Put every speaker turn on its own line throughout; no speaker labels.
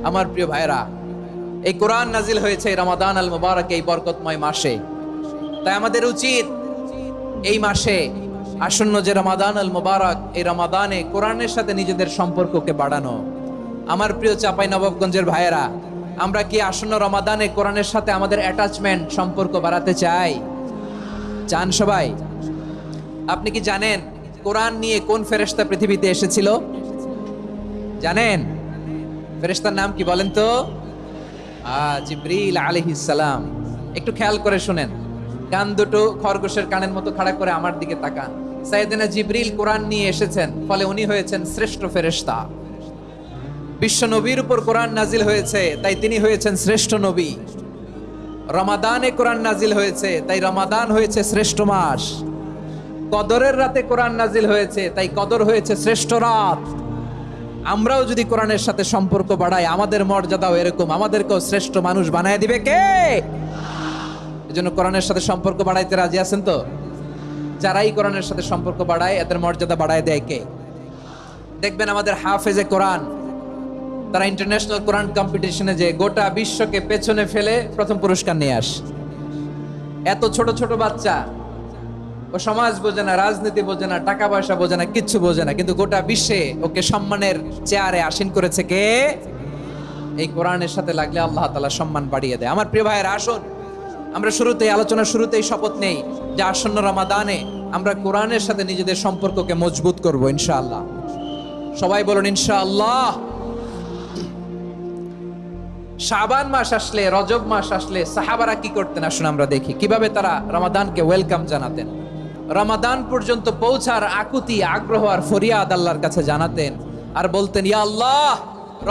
আমার প্রিয় ভাইরা, এই কোরআন নাজিল হয়েছে রমাদান আল মুবারক, এই বরকতময় মাসে। তাই আমাদের উচিত এই মাসে আসন্ন যে রমাদান আল মুবারক, এই রমাদানে কোরআনের সাথে নিজেদের সম্পর্ককে বাড়ানো। আমার প্রিয় চাঁপাইনবাবগঞ্জের ভাইয়েরা, আমরা কি আসন্ন রমাদানে কোরআনের সাথে আমাদের অ্যাটাচমেন্ট, সম্পর্ক বাড়াতে চাই? চান সবাই? আপনি কি জানেন কোরআন নিয়ে কোন ফেরেশতা পৃথিবীতে এসেছিল? জানেন ফেরেশতার নাম কি বলেন তো? জিবরিল আলাইহিস সালাম। একটু খেয়াল করে শুনেন, কান দুটো খরগোশের কানের মতো খাড়া করে আমার দিকে তাকান। সাইয়েদনা জিবরিল কোরআন নিয়ে এসেছেন, ফলে উনি হয়েছেন শ্রেষ্ঠ ফেরেশতা। বিশ্ব নবীর উপর কোরআন নাজিল হয়েছে, তাই তিনি হয়েছেন শ্রেষ্ঠ নবী। রমাদানে কোরআন নাজিল হয়েছে, তাই রমাদান হয়েছে শ্রেষ্ঠ মাস। কদরের রাতে কোরআন নাজিল হয়েছে, তাই কদর হয়েছে শ্রেষ্ঠ রাত। আমরাও যদি কোরআনের সাথে সম্পর্ক বাড়াই, আমাদের মর্যাদাও এরকম, আমাদেরকেও শ্রেষ্ঠ মানুষ বানায় দিবে কে? এজন্য কোরআনের সাথে সম্পর্ক বাড়াইতে রাজি আছেন তো? যারাই কোরআনের সাথে সম্পর্ক বাড়ায়, এদের মর্যাদা বাড়ায় দেয় কে? দেখবেন আমাদের হাফেজে কোরআন, তারা ইন্টারন্যাশনাল কোরআন কম্পিটিশনে যে গোটা বিশ্বকে পেছনে ফেলে প্রথম পুরস্কার নিয়ে আসে। এত ছোট ছোট বাচ্চা, ও সমাজ বোঝে না, রাজনীতি বোঝে না, টাকা পয়সা বোঝে না, কিচ্ছু বোঝে না, কিন্তু গোটা বিশ্বে ওকে সম্মানের চেয়ারে আসীন করেছে কে? এই কোরআনের সাথে লাগলে আল্লাহ তাআলা সম্মান বাড়িয়ে দেয়। আমার প্রিয় ভাইয়েরা, আসুন আমরা আলোচনার শুরুতেই শপথ নেই যে আসন্ন রমাদানে আমরা কোরআনের সাথে নিজেদের সম্পর্ককে মজবুত করব ইনশাআল্লাহ। সবাই বলুন ইনশাআল্লাহ। শাবান মাস আসলে, রজব মাস আসলে সাহাবারা কি করতেন? আসুন আমরা দেখি কিভাবে তারা রমাদানকে ওয়েলকাম জানাতেন। রমাদান পর্যন্ত পৌঁছার আকুতি, আগ্রহ আর ফরিয়াদ আল্লাহর কাছে জানাতেন আর বলতেন, ইয়া আল্লাহ,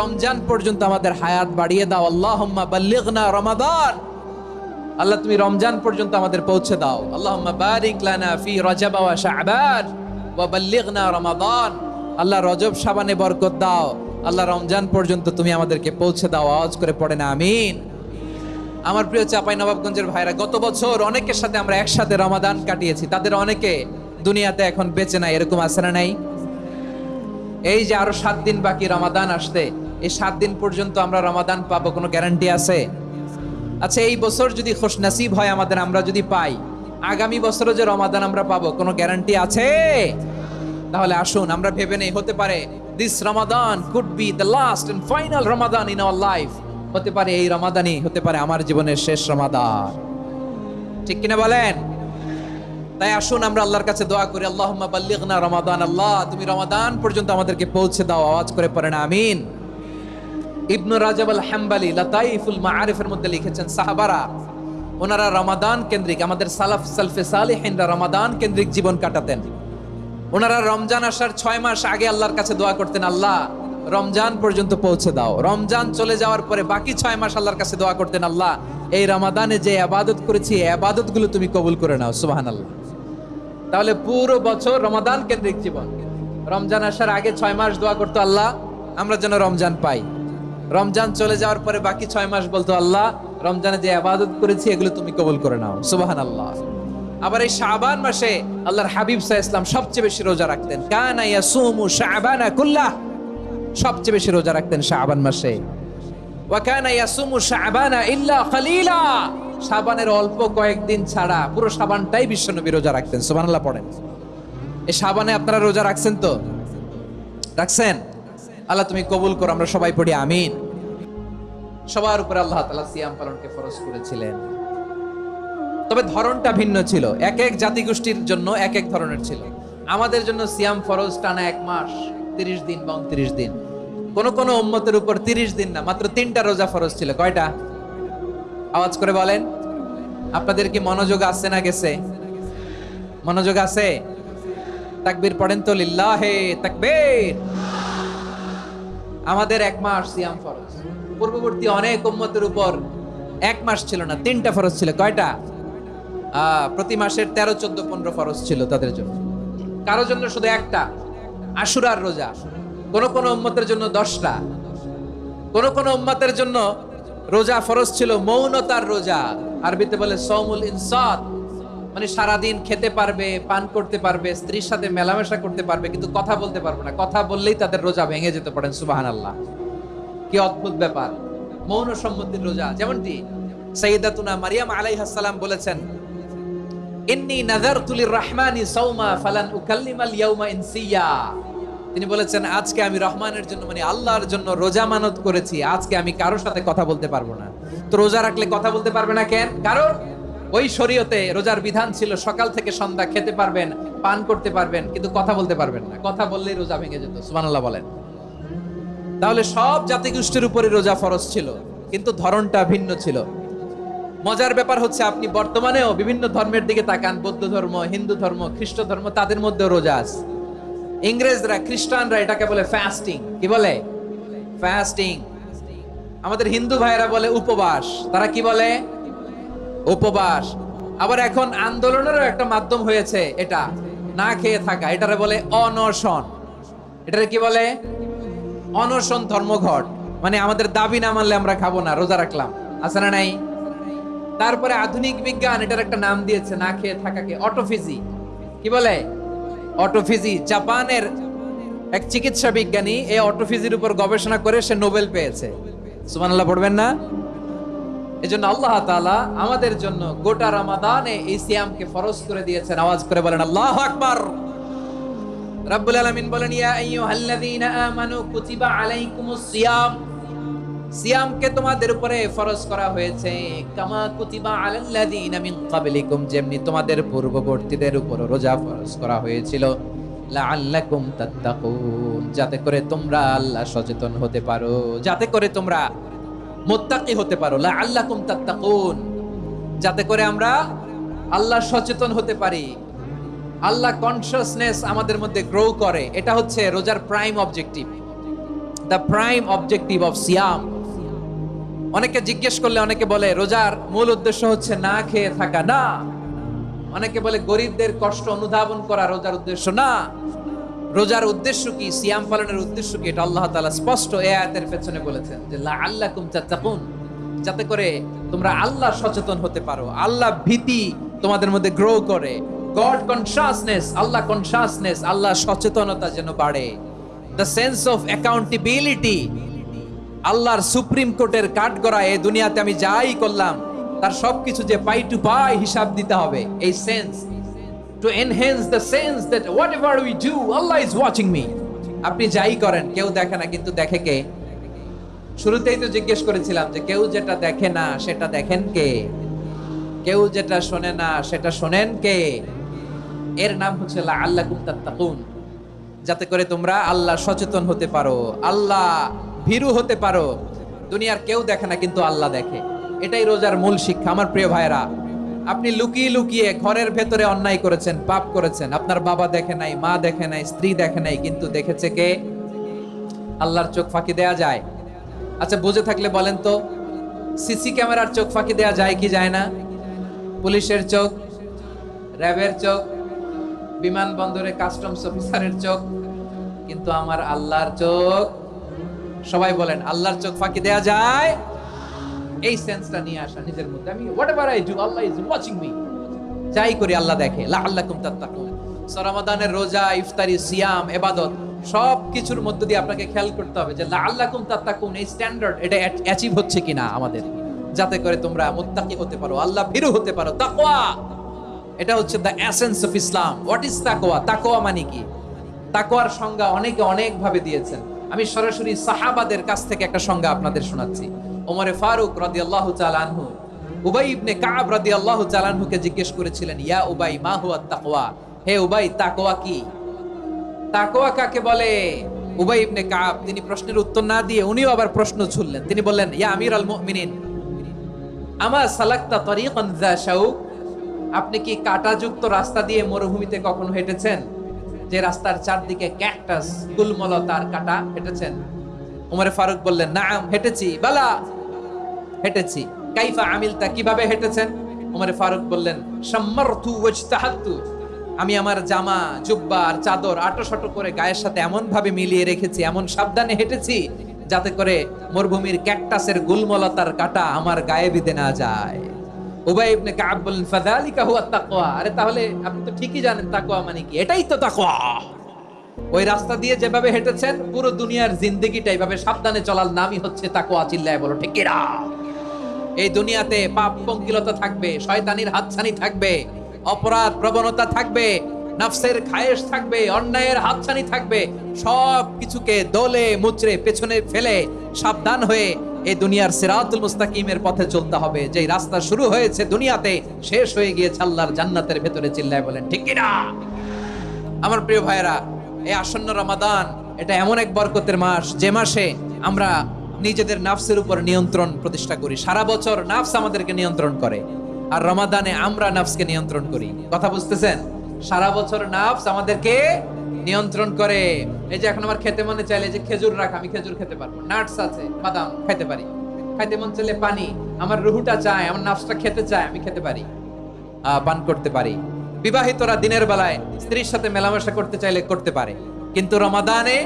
রমজান পর্যন্ত আমাদের হায়াত বাড়িয়ে দাও। আল্লাহুম্মা বাল্লিগনা রমাদান, আল্লাহ তুমি রমজান পর্যন্ত আমাদের পৌঁছে দাও। আল্লাহুম্মা বারিক লানা ফি রজব ওয়া শাবান ওয়া বাল্লিগনা রমাদান, আল্লাহ রজব শাবানে বরকত দাও, আল্লাহ রমজান পর্যন্ত তুমি আমাদেরকে পৌঁছে দাও। আওয়াজ করে পড়ে না আমিন। আমার প্রিয় চাঁপাইনবাবগঞ্জের ভাইরা, গত বছর অনেকের সাথে আমরা একসাথে রমাদান কাটিয়েছি, তাদের অনেকে দুনিয়াতে এখন বেঁচে নাই, এরকম আছে না নাই? এই যে আরো 7 দিন বাকি রমাদান আসতে, এই 7 দিন পর্যন্ত আমরা রমাদান পাবো, কোনো গ্যারান্টি আছে? আচ্ছা, এই বছর যদি খুশনসিব হয় আমাদের, আমরা যদি পাই, আগামী বছরও যে রমাদান আমরা পাবো, কোনো গ্যারান্টি আছে? তাহলে আসুন আমরা ভেবে নেই, হতে পারে this Ramadan could be the last and final Ramadan in our life. হতে পারে এই রমাদানই হতে পারে আমার জীবনের শেষ রমাদান। ঠিক কিনা বলেন? তাই আসুন আমরা আল্লাহর কাছে দোয়া করি, আল্লাহুম্মা বাল্লিগনা রমাদান, আল্লাহ তুমি রমাদান পর্যন্ত আমাদেরকে পৌঁছে দাও। আওয়াজ করে পড়েন আমিন। ইবনু রাজব আল হাম্বলি লাতাইফুল মাআরিফের মধ্যে লিখেছেন, সাহাবারা ওনারা রমাদান কেন্দ্রিক, আমাদের সালফে সালিহিনরা রমাদান কেন্দ্রিক জীবন কাটাতেন। ওনারা রমজান আসার 6 মাস আগে আল্লাহর কাছে দোয়া করতেন, আল্লাহ রমজান পর্যন্ত পৌঁছে দাও। রমজান চলে যাওয়ার পরে বাকি 6 মাস আল্লাহর কাছে দোয়া করতেন, আল্লাহ এই রমাদানে যে ইবাদত করেছি, এই ইবাদতগুলো তুমি কবুল করে নাও। সুবহানাল্লাহ। তাহলে পুরো বছর রমাদান কেন্দ্রিক জীবন। রমজান আসার আগে 6 মাস দোয়া করতো, আল্লাহ আমরা যেন রমজান পাই। রমজান চলে যাওয়ার পরে বাকি 6 মাস বলতো, আল্লাহ রমজানে যে ইবাদত করেছি এগুলো তুমি কবুল করে নাও। সুবহানাল্লাহ। আবার এই শাবান মাসে আল্লাহর হাবিব সাল্লাল্লাহু আলাইহি ওয়াসাল্লাম সবচেয়ে বেশি রোজা রাখতেন। কানা ইয়াসুমু শাবানা কুল্লাহ, সবচেয়ে বেশি রোজা রাখতেন শাবান মাসে। ওয়া কানা ইয়াসুমু শাবানা ইল্লা কলিলা, শাবানের অল্প কয়েকদিন ছাড়া পুরো শাবানটাই বিশ্বনবী রোজা রাখতেন। সুবহানাল্লাহ পড়েন। এই শাবানে আপনারা রোজা রাখছেন তো? রাখছেন? আল্লাহ তুমি কবুল করো, আমরা সবাই পড়ি আমিন। সবার উপরে আল্লাহ তাআলা সিয়াম পালনকে ফরজ করেছিলেন, তবে ধরনটা ভিন্ন ছিল। এক এক জাতিগোষ্ঠীর জন্য এক এক ধরনের ছিল। আমাদের জন্য সিয়াম ফরজ টানা 1 মাস 30 দিন বা 29 দিন। কোন কোন উম্মতের উপর 30 দিন না, মাত্র 3টা রোজা ফরজ ছিল। কয়টা? আওয়াজ করে বলেন। আপনাদের কি মনোযোগ আছে না গেছে? মনোযোগ আছে? তাকবীর পড়েন তো, লিল্লাহে তাকবীর। আমাদের 1 মাস সিয়াম ফরজ। পূর্ববর্তী অনেক উম্মতের উপর 1 মাস ছিল না, 3টা ফরজ ছিল। কয়টা? প্রতি মাসের 13, 14, 15 ফরজ ছিল তাদের জন্য। কারো জন্য শুধু একটা, আশুরার রোজা। কোন কোন উম্মতের জন্য 10টা। কোন কোন উম্মতের জন্য রোজা ফরজ ছিল মৌনতার রোজা, আরবিতে বলে সওমুল ইনসাত, মানে সারাদিন খেতে পারবে, পান করতে পারবে, স্ত্রীর সাথে মেলামেশা করতে পারবে, কিন্তু কথা বলতে পারবে না। কথা বললেই তাদের রোজা ভেঙে যেতে পারেন। সুবহানাল্লাহ। কি অদ্ভুত ব্যাপার, মৌন সম্মতির রোজা। যেমনটি সাইয়্যিদাতুনা মারিয়াম আলাইহিস সালাম বলেছেন, ইন্নী নাযারতু লির-রাহমানি সাওমা ফালান উকাল্লিমাল ইয়াওমা ইনসিয়া। তিনি বলেছেন, আজকে আমি রহমানের জন্য মানে আল্লাহর জন্য রোজা মানত করেছি, আজকে আমি কারোর সাথে কথা বলতে পারবো না। তো রোজা রাখলে কথা বলতে পারবে না কেন? কারণ ওই শরীয়তে রোজার বিধান ছিল সকাল থেকে সন্ধ্যা খেতে পারবেন, পান করতে পারবেন, কিন্তু কথা বলতে পারবেন না। কথা বললেই রোজা ভেঙে যেত। সুবহানাল্লাহ বলেন। তাহলে সব জাতিগোষ্ঠীর উপরে রোজা ফরজ ছিল, কিন্তু ধরনটা ভিন্ন ছিল। মজার ব্যাপার হচ্ছে, আপনি বর্তমানেও বিভিন্ন ধর্মের দিকে তাকান, বৌদ্ধ ধর্ম, হিন্দু ধর্ম, খ্রিস্ট ধর্ম, তাদের মধ্যেও রোজা আছে। ইংরেজরা, খ্রিস্টানরা এটাকে বলে ফাস্টিং। কি বলে? ফাস্টিং। আমাদের হিন্দু ভাইয়েরা বলে উপবাস। তারা কি বলে? উপবাস। আবার এখন আন্দোলনেরও একটা মাধ্যম হয়েছে এটা, না খেয়ে থাকা। এটারে বলে অনশন। এটারে কি বলে? অনশন ধর্মঘট। মানে আমাদের দাবি না মানলে আমরা খাবো না, রোজা রাখলাম। আছে না নাই? তারপরে আধুনিক বিজ্ঞান এটার একটা নাম দিয়েছে না খেয়ে থাকাকে, অটোফিজি। কি বলে? অটোফিজি। জাপানের এক চিকিৎসা বিজ্ঞানী এই অটোফিজির উপর গবেষণা করে সে নোবেল পেয়েছে। সুবহানাল্লাহ পড়বেন না? এজন্য আল্লাহ তাআলা আমাদের জন্য গোটা রমাদানে এই সিয়ামকে ফরজ করে দিয়েছেন। আওয়াজ করে বলেন আল্লাহু আকবার। রাব্বুল আলামিন বলেন, ইয়া আইয়ুহাল্লাযীনা আমানু কুতিবা আলাইকুমুস সিয়াম। সিয়ামকে তোমাদের উপরে ফরজ করা হয়েছে, কামা কুতিবা আলাল্লাযীনা মিন ক্বাবলিকুম, যেমনি তোমাদের পূর্ববর্তীদের উপর রোজা ফরজ করা হয়েছিল, লাআল্লাকুম তাত্তাকুন, যাতে করে তোমরা আল্লাহ সচেতন হতে পারো, যাতে করে তোমরা মুত্তাকি হতে পারো। লাআল্লাকুম তাত্তাকুন, যাতে করে আমরা আল্লাহ সচেতন হতে পারি, আল্লাহ কনসিয়াসনেস আমাদের মধ্যে গ্রো করে। এটা হচ্ছে রোজার prime objective, the prime objective of সিয়াম। অনেকে জিজ্ঞেস করলে অনেকে বলে রোজার মূল উদ্দেশ্য হচ্ছে না খেয়ে থাকা। না। অনেকে বলে গরিবদের কষ্ট অনুধাবন করা রোজার উদ্দেশ্য। না। রোজার উদ্দেশ্য কি, সিয়াম পালনের উদ্দেশ্য কি, এটা আল্লাহ তাআলা স্পষ্ট এই আয়াতের পেছনে বলেছেন যে লাআল্লাকুম তাত্তাকুন, যাতে করে তোমরা আল্লাহ সচেতন হতে পারো, আল্লাহ ভীতি তোমাদের মধ্যে গ্রো করে, গড কনসিয়াসনেস, আল্লাহ কনসিয়াসনেস, আল্লাহ সচেতনতা যেন বাড়ে, দ্য সেন্স অফ অ্যাকাউন্টেবিলিটি। আল্লাহর সুপ্রিম কোর্টের কাঠগড়ায় এই দুনিয়াতে আমি যাই করলাম তার সবকিছু যে পাই টু পাই হিসাব দিতে হবে, এই sense, to enhance the sense that whatever we do Allah is watching me। আপনি যাই করেন কেউ দেখে না, কিন্তু দেখে কে? শুরুতেই তো জিজ্ঞেস করেছিলাম যে কেউ যেটা দেখে না সেটা দেখেন কে? কেউ যেটা শোনে না সেটা শোনেন কে? এর নাম হচ্ছে লাআল্লাকুম তাত্তাকুন, যাতে করে তোমরা আল্লাহ সচেতন হতে পারো, আল্লাহ ভীরু হতে পারো। দুনিয়ার কেউ দেখে না, কিন্তু আল্লাহ দেখে। এটাই রোজার মূল শিক্ষা। আমার প্রিয় ভাইরা, আপনি লুকিয়ে লুকিয়ে ঘরের ভেতরে অন্যায় করেছেন, পাপ করেছেন, আপনার বাবা দেখে নাই, মা দেখে নাই, স্ত্রী দেখে নাই, কিন্তু দেখেছে কে? আল্লাহর চোখ ফাঁকি দেয়া যায়? আচ্ছা, বুঝে থাকলে বলেন তো, সিসি ক্যামেরার চোখ ফাঁকি দেয়া যায় কি যায় না? পুলিশের চোখ, র্যাবের চোখ, বিমানবন্দরে কাস্টমস অফিসারের চোখ, কিন্তু আমার আল্লাহর চোখ? সবাই বলেন, আল্লাহর চোখ ফাঁকি দেয়া যায়? এই সেন্সটা নিয়ে আসা নিজের মধ্যে, আমি whatever I do Allah is watching me, যাই করি আল্লাহ দেখে। লাআল্লাকুম তাত্তাকুন। রমাদানের রোজা, ইফতারি, সিয়াম, ইবাদত সব কিছুর মধ্য দিয়ে আপনাকে খেয়াল করতে হবে যে লাআল্লাকুম তাত্তাকুন এই স্ট্যান্ডার্ড এটা অ্যাচিভ হচ্ছে কিনা আমাদের, যাতে করে তোমরা মুত্তাকি হতে পারো, আল্লাহ ভীরু হতে পারো। তাকওয়া, এটা হচ্ছে the essence of Islam. What is তাকওয়া? তাকওয়া মানে কি? তাকওয়ার সংজ্ঞা অনেকে অনেক ভাবে দিয়েছেন। আমি সরাসরি সাহাবাদের কাছ থেকে একটা সংজ্ঞা আপনাদের শোনাচ্ছি। ওমরে ফারুক রাদিয়াল্লাহু তাআলা আনহু উবাই ইবনে কাব রাদিয়াল্লাহু তাআলা আনহুকে জিজ্ঞেস করেছিলেন, ইয়া উবাই মা হুয়া তাকওয়া? হে উবাই, তাকওয়া কি? তাকওয়া কাকে বলে? উবাই ইবনে কাব তিনি প্রশ্নের উত্তর না দিয়ে উনিও আবার প্রশ্ন ছুড়লেন। তিনি বললেন, ইয়া আমিরাল মুমিনিন, আমা সালাকতা তারিকান যা শাউক? আপনি কি কাঁটাযুক্ত রাস্তা দিয়ে মরুভূমিতে কখনো হেঁটেছেন, যে রাস্তার চারদিকে ক্যাকটাস, গুলমলতার কাঁটা? হেঁটেছেন? ওমরে ফারুক বললেন, নাম, হেঁটেছি। বালা, হেঁটেছি। কাইফা আমিলতা, কিভাবে হেঁটেছেন? ওমরে ফারুক বললেন, শাম্মারতু ওয়াজতাহাতু, আমি আমার জামা, জুব্বা আর চাদর আটোসাটো করে গায়ের সাথে এমন ভাবে মিলিয়ে রেখেছি, এমন সাবধানে হেঁটেছি যাতে করে মরুভূমির ক্যাকটাসের গুলমলতার কাঁটা আমার গায়ে বিঁধে না যায়। উবাই ইবনে কাব বললেন, ফাযালিকা হুয়া তাকওয়া। আরে তাহলে আপনি তো ঠিকই জানেন তাকওয়া মানে কি, এটাই তো তাকওয়া। ওই রাস্তা দিয়ে যেভাবে হেঁটেছেন পুরো দুনিয়ার জিন্দেগিটা এইভাবে সাবধানে চলার নামই হচ্ছে তাকওয়া। চিল্লায় বলো ঠিক কিনা? এই দুনিয়াতে পাপ পঙ্কিলতা থাকবে, শয়তানির হাতছানি থাকবে, অপরাধ প্রবণতা থাকবে, নফসের খায়েশ থাকবে, অন্যায়ের হাতছানি থাকবে। সব কিছুকে দলে মুচড়ে পেছনে ফেলে সাবধান হয়ে এই দুনিয়ার সিরাতুল মুস্তাকিমের পথে চলতে হবে। যেই রাস্তা শুরু হয়েছে দুনিয়াতে, শেষ হয়ে গিয়েছে আল্লাহর জান্নাতের ভেতরে। চিল্লায় বলেন ঠিক কিনা? আমার প্রিয় ভাইরা, এই আসন্ন রমাদান এটা এমন এক বরকতের মাস, যে মাসে আমরা নিজেদের নাফসের উপর নিয়ন্ত্রণ প্রতিষ্ঠা করি। সারা বছর নাফস আমাদেরকে নিয়ন্ত্রণ করে, আর রমাদানে আমরা নাফসকে নিয়ন্ত্রণ করি। কথা বুঝতেছেন? সারা বছর নাফস আমাদেরকে নিয়ন্ত্রণ করে। এই যে এখন আমার খেতে মনে চাইলে যে খেজুর রাখ, আমি খেজুর খেতে পারবো, নাটস আছে, বাদাম খেতে পারি। খাইতে মন চাইলে পানি, আমার রুহুটা চায়, আমার নাফসটা খেতে চায়, আমি খেতে পারি, পান করতে পারি। বিবাহিতরা দিনের বেলায় স্ত্রীর সাথে মেলামেশা করতে চাইলে করতে পারে, কিন্তু রমাদানে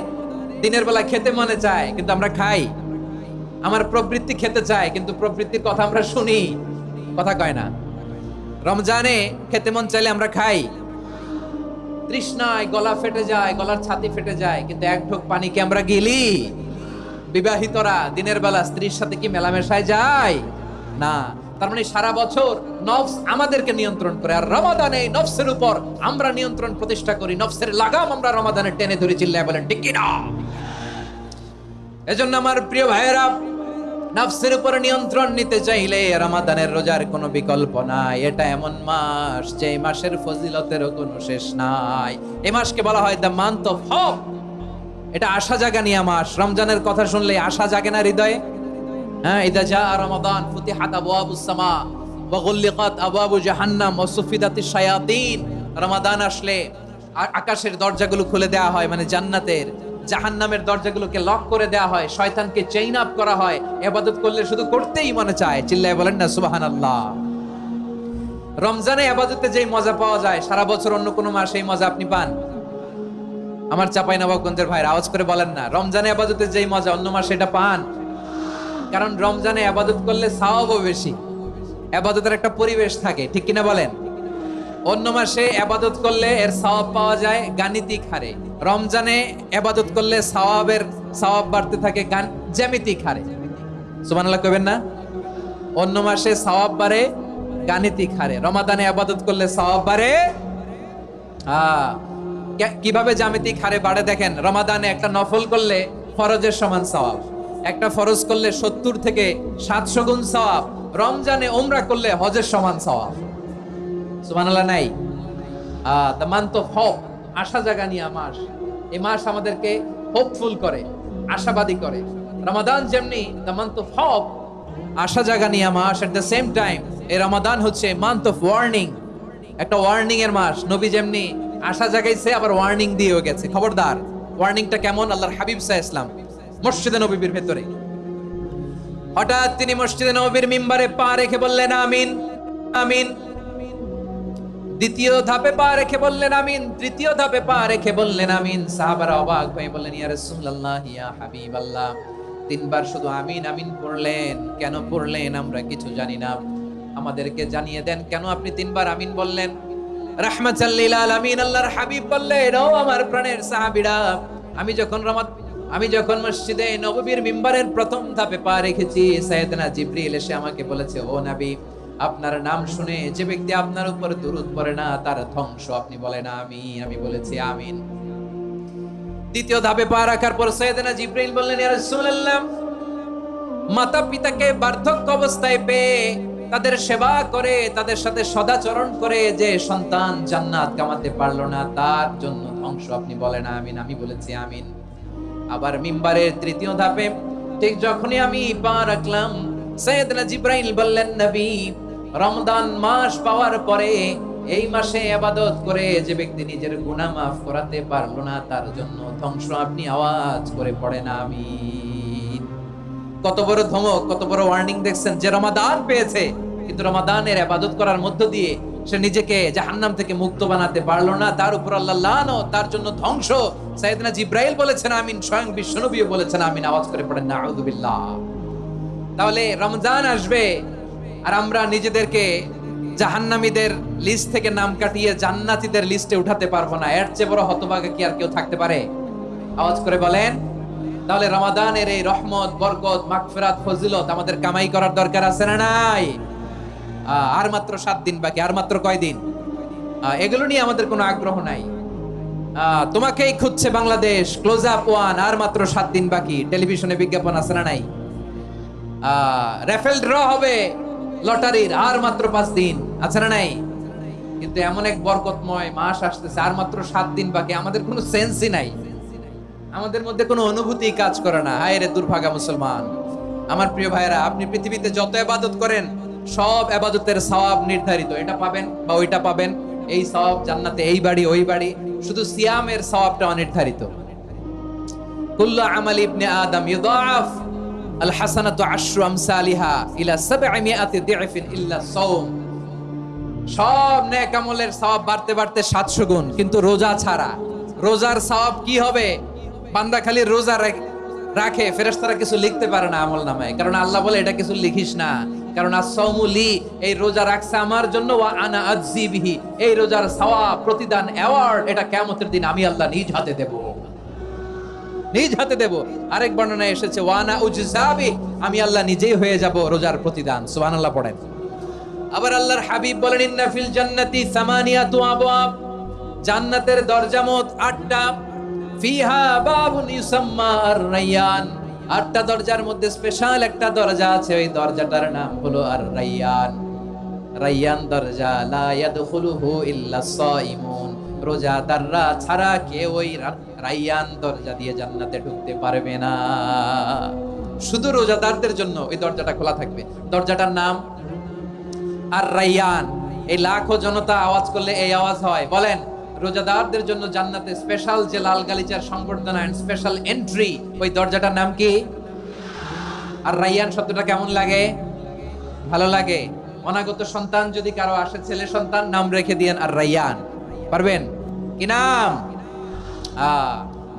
দিনের বেলায় খেতে মনে চায় কিন্তু আমরা খাই। আমার প্রবৃত্তি খেতে চায় কিন্তু প্রবৃত্তির কথা আমরা শুনি, কথা কয় না। রমজানে খেতে মন চাইলে আমরা খাই, তৃষ্ণায় গলা ফেটে যায়, গলার ছাতি ফেটে যায়, কিন্তু এক ঢোক পানিকে আমরা গিলি। বিবাহিতরা দিনের বেলা স্ত্রীর সাথে কি মেলামেশায় যায়? না। তার মানে সারা বছর নফস আমাদেরকে নিয়ন্ত্রণ করে, আর রমাদানে নফসের উপর আমরা নিয়ন্ত্রণ প্রতিষ্ঠা করি। নফসের লাগাম আমরা রমাদানে টেনে ধরে। চিল্লায় বলেন ঠিক কিনা? এজন্য আমার প্রিয় ভাইয়েরা, নফসের উপর নিয়ন্ত্রণ নিতে চাইলে রমাদানের রোজার কোনো বিকল্প নাই। এটা এমন মাস যে মাসের ফজিলতেরও কোনো শেষ নাই। এই মাসকে বলা হয় দ্য মান্থ অফ হোপ। এটা আশা জাগানিয়া মাস। রমজানের কথা শুনলে আশা জাগে না হৃদয়ে? হ্যাঁ, ইদা জা রমাদান ফুতিহাত আবওয়াবুস সামা ওয়া গুল্লিকাত আবওয়াবু জাহান্নাম ওয়া সুফিদাতিশ শায়াতিন। রমাদান আসলে আকাশের দরজাগুলো খুলে দেওয়া হয়, মানে জান্নাতের। জাহান্নামের দরজাগুলোকে লক করে দেওয়া হয়, শয়তানকে চেইন আপ করা হয়। ইবাদত করলে শুধু করতেই মনে চায়। চিল্লায় বলেন না সুবহানাল্লাহ। রমজানে ইবাদতে যেই মজা পাওয়া যায়, সারা বছর অন্য কোনো মাসে এই মজা আপনি পান? আমার চাঁপাইনবাবগঞ্জের ভাইরা আওয়াজ করে বলেন না, রমজানে ইবাদতে যেই মজা অন্য মাসে এটা পান? কারণ রমজানে ইবাদত করলে সওয়াবও বেশি, ইবাদতের একটা পরিবেশ থাকে, ঠিক কিনা বলেন? অন্য মাসে ইবাদত করলে এর সওয়াব পাওয়া যায় গাণিতিক হারে, রমজানে ইবাদত করলে সওয়াব বাড়তে থাকে জ্যামিতিক হারে। সুবহানাল্লাহ কইবেন না? অন্য মাসে সওয়াব বাড়ে গাণিতিক হারে, রমাদানে ইবাদত করলে সওয়াব বাড়ে কিভাবে জ্যামিতিক হারে বাড়ে দেখেন। রমাদানে একটা নফল করলে ফরজের সমান সওয়াব, একটা ফরজ করলে 70 থেকে 700 গুণ সওয়াব। রমজানে উমরা করলে হজের সমান সওয়াব। সুবহানাল্লাহ নাই? দ্য মান্থ অফ হোপ, আশা জাগানিয়া মাস। এই মাস আমাদেরকে হোপফুল করে, আশাবাদী করে। রমাদান যেমনি দ্য মান্থ অফ হোপ, আশা জাগানিয়া মাস, এট দ্য সেম টাইম এই রমাদান হচ্ছে মান্থ অফ ওয়ার্নিং, একটা ওয়ার্নিং এর মাস। নবী যেমনি আশা জাগাইছে, আবার ওয়ার্নিং দিয়েও গেছে, খবরদার। ওয়ার্নিংটা কেমন? আল্লাহর হাবিব সাল্লাল্লাহু আলাইহি ওয়াসাল্লাম মসজিদে নববীর ভেতরে হঠাৎ তিনি মসজিদে নববীর মিম্বারে পা রেখে বললেন আমিন, আমিন। দ্বিতীয় ধাপে পা রেখে বললেন আমিন, তৃতীয় ধাপে পা রেখে বললেন আমিন। সাহাবারা অবাক হয়ে বললেন, ইয়া রাসূলুল্লাহ, ইয়া হাবিবাল্লাহ, তিনবার শুধু আমিন আমিন পড়লেন, কেন পড়লেন আমরা কিছু জানি না, আমাদেরকে জানিয়ে দেন কেন আপনি তিনবার আমিন বললেন। রাহমাতাল লিল আলামিন আল্লাহর হাবিব বললেন, ও আমার প্রাণের সাহাবীরা, আমি যখন মসজিদে নববীর মিম্বারের প্রথম ধাপে পা রেখেছি, সাইয়েদনা জিবরিল এসে আমাকে বলেছে, ও নবী, আপনার নাম শুনে যে ব্যক্তি আপনার উপর দুরূদ পড়ে না তার ধ্বংস। আপনি বলেন আমিন। আমি বলেছি আমিন। দ্বিতীয় ধাপে পা রাখার পর সাইয়েদনা জিবরিল বললেন, ইয়া রাসূলুল্লাহ, মাতা পিতাকে বার্ধক্য অবস্থায় পেয়ে তাদের সেবা করে, তাদের সাথে সদাচরণ করে যে সন্তান জান্নাত কামাতে পারলো না, তার জন্য ধ্বংস। আপনি বলেন আমিন। আমি বলেছি আমিন। আবার মিম্বারের তৃতীয় ধাপে ঠিক যখনই আমি পা রাখলাম, সাইয়েদনা জিবরাইল বললেন, নবী, রমজান মাস পাওয়ার পরে এই মাসে ইবাদত করে যে ব্যক্তি নিজের গুনাহ মাফ করাতে পারলো না, তার জন্য ধ্বংস। আপনি আওয়াজ করে পড়েন আমিন। কত বড় ধমক, কত বড় ওয়ার্নিং দেখছেন। যে রমাদান পেয়েছে কিন্তু রমাদানের ইবাদত করার মধ্য দিয়ে সে নিজেকে জাহান্নাম থেকে মুক্ত বানাতে পারলো না, তার উপর আল্লাহ লানত, তার জন্য ধ্বংস। সাইয়েদনা জিবরাইল বলেছেন আমিন, স্বয়ং বিশ্বনবীও বলেছেন আমিন। আওয়াজ করে পড়েন নাউযুবিল্লাহ। তাহলে রমজান আসবে আর আমরা নিজেদেরকে জাহান্নামীদের লিস্ট থেকে নাম কাটিয়ে জান্নাতীদের লিস্টে উঠাতে পারবো না, এর চেয়ে বড় হতভাগা কি আর কেউ থাকতে পারে? আওয়াজ করে বলেন। তাহলে রমাদানের এই রহমত, বরকত, মাগফিরাত, ফজিলত আমাদের কামাই করার দরকার আছে না নাই? আর মাত্র 7 দিন বাকি, আর মাত্র কয় দিন? এগুলো নিয়ে আমাদের কোনো আগ্রহ নাই। তোমাকেই খুঁজছে বাংলাদেশ, ক্লোজ আপ ওয়ান, আর মাত্র 7 দিন বাকি। টেলিভিশনে বিজ্ঞাপন আছে না নাই? রেফেল ড্র হবে লটারির, আর মাত্র 5 দিন, আছে না নাই? কিন্তু এমন এক বরকতময় মাস আসতেছে, আর মাত্র 7 দিন বাকি। আমাদের কোনো সেন্সই নাই, আমাদের মধ্যে কোনো অনুভূতি কাজ করে না। হায় রে দুর্ভাগা মুসলমান। আমার প্রিয় ভাইরা, আপনি পৃথিবীতে যত ইবাদত করেন সব ইবাদতের সওয়াব নির্ধারিত, এটা পাবেন বা ওইটা পাবেন, এই সওয়াব জান্নাতে, এই বাড়ি ওই বাড়ি। শুধু সিয়ামের সওয়াবটা অনির্ধারিত। কুল্লু আমালি ইবনে আদম ইউদাআফ আল হাসানাতু আশরু আমসালিহা ইলা 700 দি'ফিন ইল্লা সাওম। সব নেক আমলের সওয়াব বাড়তে বাড়তে 700 গুণ, কিন্তু রোজা ছাড়া। রোজার সওয়াব কি হবে? বান্দা খালি রোজা রাখে, ফেরেশতারা কিছু লিখতে পারে না আমলনামায়, কারণ আল্লাহ বলে এটা কিছু লিখিস না, কারণ as-সাওমু লি, এই রোজা রাখছে আমার জন্য, ওয়া আনা আজজি বিহি, এই রোজার সওয়াব, প্রতিদান, অ্যাওয়ার্ড এটা কিয়ামতের দিন আমি আল্লাহ নিজ হাতে দেব, নিজ হাতে দেব। আরেক বর্ণনায় এসেছে ওয়া আনা উজজাবি, আমি আল্লাহ নিজেই হয়ে যাব রোজার প্রতিদান। সুবহানাল্লাহ পড়েন। আবার আল্লাহর হাবিব বলেন ইন্না ফিল জান্নাতি সামানিয়াতু আবওয়াব, জান্নাতের দরজা মোট 8টা। ফিহা বাবুন ইউসাম্মা আর-রায়্যান, 8টা দরজার মধ্যে স্পেশাল একটা দরজা আছে, ওই দরজাটার নাম হলো আর-রায়্যান। রায়্যান দরজা, লা ইয়াদখুলুহু ইল্লা সাইমুন, রোজাদাররা ছাড়া কেউ ওই রায়্যান দরজা দিয়ে জান্নাতে ঢুকতে পারবে না। শুধু রোজাদারদের জন্য ওই দরজাটা খোলা থাকবে। দরজাটার নাম আর-রায়্যান। এই লাখো জনতা আওয়াজ করলে এই আওয়াজ হয়, বলেন রোজাদারদের জন্য জান্নাতে স্পেশাল যে লাল গালিচার সংবর্ধনা এন্ড স্পেশাল এন্ট্রি, ওই দরজাটার নাম কি? আর-রায়্যান শব্দটা কেমন লাগে? ভালো লাগে। অনাগত সন্তান যদি কারো আসে, ছেলে সন্তান, নাম রেখে দিয়েন আর-রায়্যান। পারবেন কি নাম?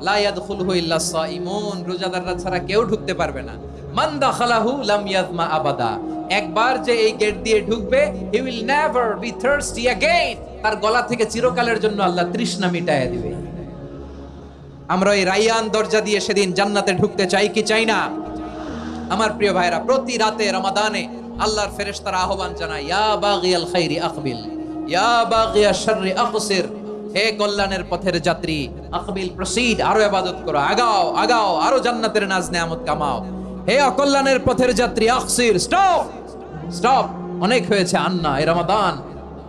লা ইয়াদখুলহু ইল্লা সাইমুন, রোজাদাররা ছাড়া কেউ ঢুকতে পারবে না। মান দাখালাহু লাম ইয়াজমা আবাদা, একবার যে এই গেট দিয়ে ঢুকবে, he will never be thirsty again, তার গলা থেকে চিরকালের জন্য আল্লাহ তৃষ্ণা মিটায়া দিবে। আমরা এই রায়্যান দরজা দিয়ে সেদিন জান্নাতে ঢুকতে চাই কি চাই না? আমার প্রিয় ভাইরা, প্রতি রাতে রমাদানে আল্লাহর ফেরেশতারা আহ্বান জানায়, ইয়া বাগিয়াল খাইরি আকবিল, ইয়া বাগিয়াশ শাররি আকসির, হে কল্যাণের পথের যাত্রী, আকবিল প্রসিড, আরো ইবাদত করো, আগাও আগাও, আরো জান্নাতের নাজ নেয়ামত কামাও। হে অকল্যাণের পথের যাত্রী, আকসির, স্টপ স্টপ, অনেক হয়েছে। আন্না, এই রমাদান